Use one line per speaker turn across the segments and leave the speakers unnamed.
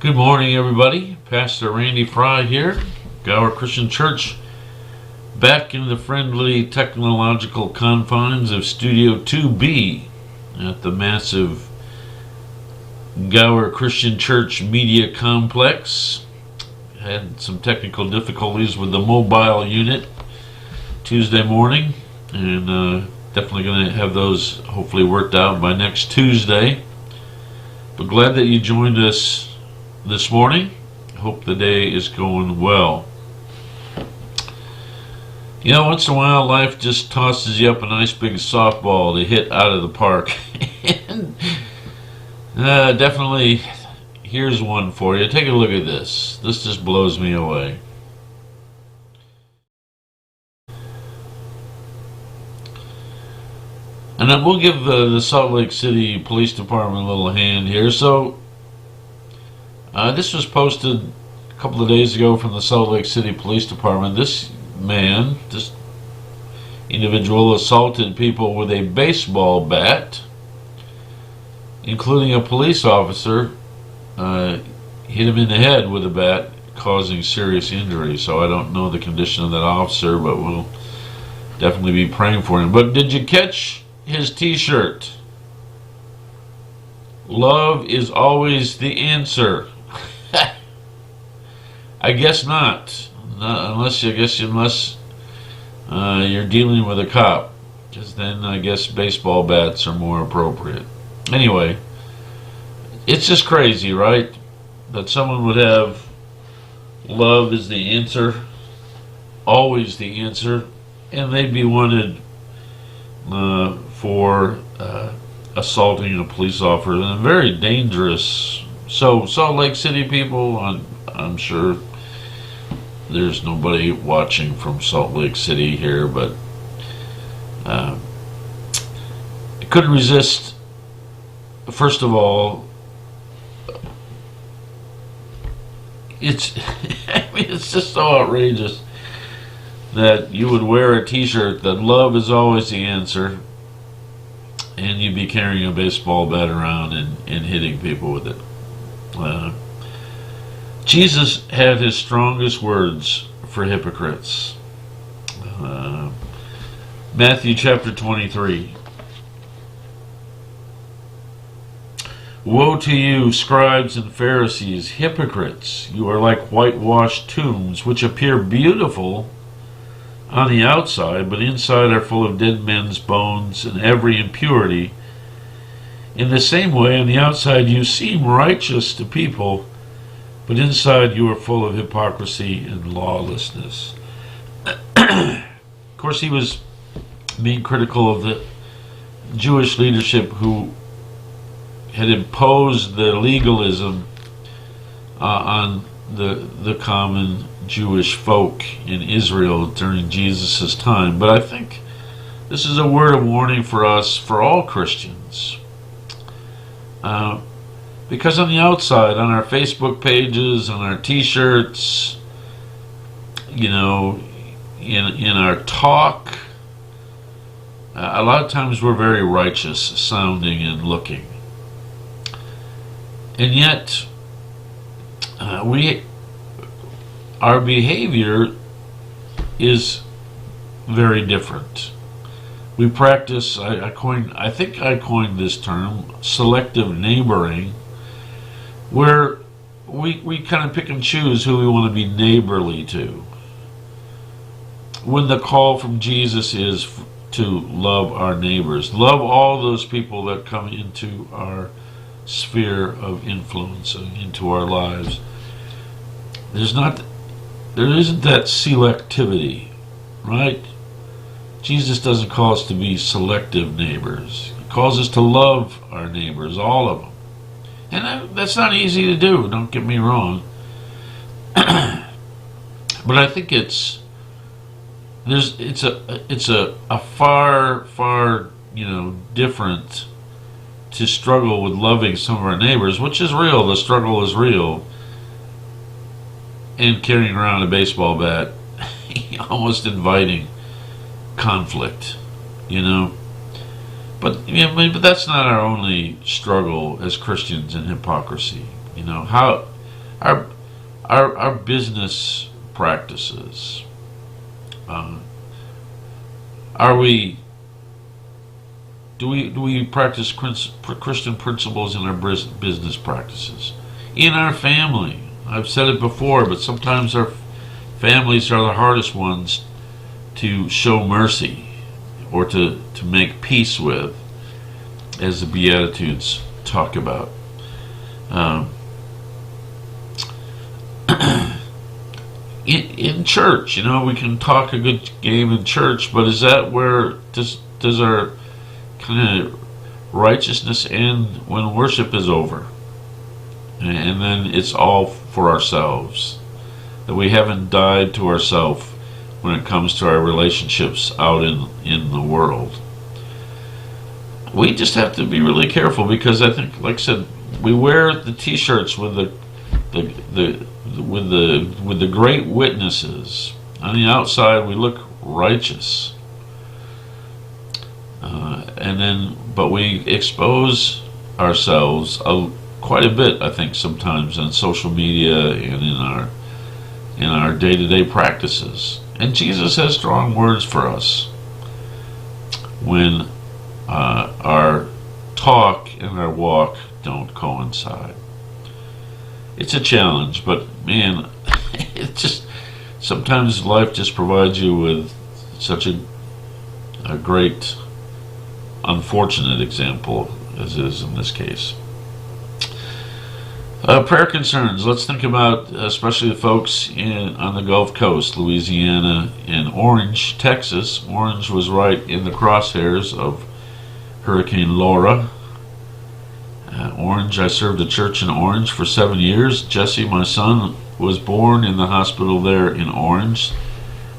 Good morning, everybody. Pastor Randy Fry here, Gower Christian Church, back in the friendly technological confines of Studio 2B at the massive Gower Christian Church Media Complex. Had some technical difficulties with the mobile unit Tuesday morning, and definitely going to have those hopefully worked out by next Tuesday. But glad that you joined us this morning. Hope the day is going well. You know, once in a while life just tosses you up a nice big softball to hit out of the park. And definitely here's one for you. Take a look at this. This just blows me away. And then we'll give the Salt Lake City Police Department a little hand here. So this was posted a couple of days ago from the Salt Lake City Police Department. This individual assaulted people with a baseball bat, including a police officer, hit him in the head with a bat, causing serious injury. So I don't know the condition of that officer, but we'll definitely be praying for him. But did you catch his t-shirt? Love is always the answer. I guess not unless you're dealing with a cop, because then I guess baseball bats are more appropriate. Anyway, it's just crazy, right? That someone would have love is the answer, always the answer, and they'd be wanted for assaulting a police officer, and very dangerous. So Salt Lake City people, I'm sure there's nobody watching from Salt Lake City here, but I couldn't resist. First of all, it's it's just so outrageous that you would wear a t-shirt that love is always the answer, and you'd be carrying a baseball bat around and hitting people with it. Jesus had his strongest words for hypocrites. Matthew chapter 23. Woe to you, scribes and Pharisees, hypocrites! You are like whitewashed tombs, which appear beautiful on the outside, but inside are full of dead men's bones and every impurity. In the same way, on the outside you seem righteous to people, but inside you are full of hypocrisy and lawlessness. Of course, he was being critical of the Jewish leadership who had imposed the legalism on the common Jewish folk in Israel during Jesus' time. But I think this is a word of warning for us, for all Christians. Because on the outside, on our Facebook pages, on our t-shirts, in our talk, a lot of times we're very righteous sounding and looking. And yet, our behavior is very different. We practice, I think I coined this term, selective neighboring, where we kind of pick and choose who we want to be neighborly to. When the call from Jesus is to love our neighbors, love all those people that come into our sphere of influence and into our lives. There isn't that selectivity, right? Jesus doesn't call us to be selective neighbors. He calls us to love our neighbors, all of them. And that's not easy to do, don't get me wrong. But I think it's a far different to struggle with loving some of our neighbors, which is real. The struggle is real. And carrying around a baseball bat, almost inviting conflict, But but that's not our only struggle as Christians in hypocrisy. How our business practices. Do we practice Christian principles in our business practices? In our family, I've said it before, but sometimes our families are the hardest ones to show mercy or to make peace with, as the Beatitudes talk about. In church, we can talk a good game in church, but is that where does our kind of righteousness end when worship is over? And then it's all for ourselves. That we haven't died to ourselves when it comes to our relationships out in the world. We just have to be really careful, because I think, like I said, we wear the T-shirts with the great witnesses. On the outside, we look righteous, but we expose ourselves quite a bit, I think, sometimes on social media and in our day-to-day practices. And Jesus has strong words for us when our talk and our walk don't coincide. It's a challenge, but man, it just sometimes life just provides you with such a great, unfortunate example as it is in this case. Prayer concerns. Let's think about especially the folks on the Gulf Coast, Louisiana, and Orange, Texas. Orange was right in the crosshairs of Hurricane Laura. Orange, I served a church in Orange for 7 years. Jesse, my son, was born in the hospital there in Orange.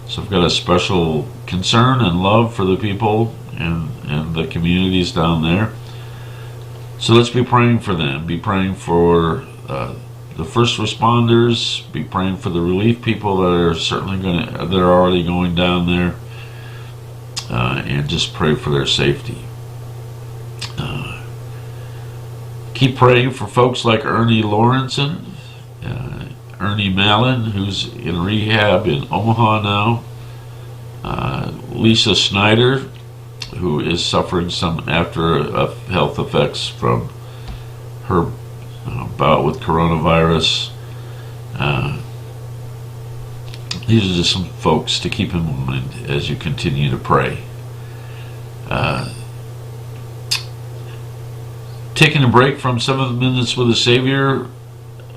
So I've got a special concern and love for the people and the communities down there. So let's be praying for them. Be praying for the first responders. Be praying for the relief people that are already going down there, and just pray for their safety. Keep praying for folks like Ernie Lawrenson, Ernie Mallon, who's in rehab in Omaha now, Lisa Snyder, who is suffering some after health effects from her bout with coronavirus. These are just some folks to keep in mind as you continue to pray. Taking a break from 7 Minutes with the Savior.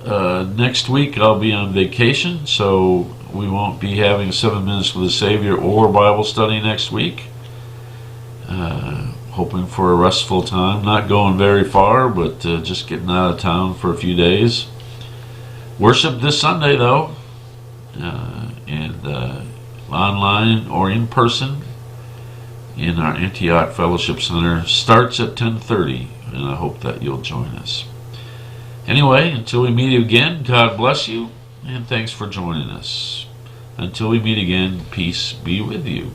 Next week I'll be on vacation, so we won't be having 7 Minutes with the Savior or Bible study next week. Hoping for a restful time. Not going very far, but just getting out of town for a few days. Worship this Sunday, though, and online or in person in our Antioch Fellowship Center. Starts at 10:30, and I hope that you'll join us. Anyway, until we meet again, God bless you, and thanks for joining us. Until we meet again, peace be with you.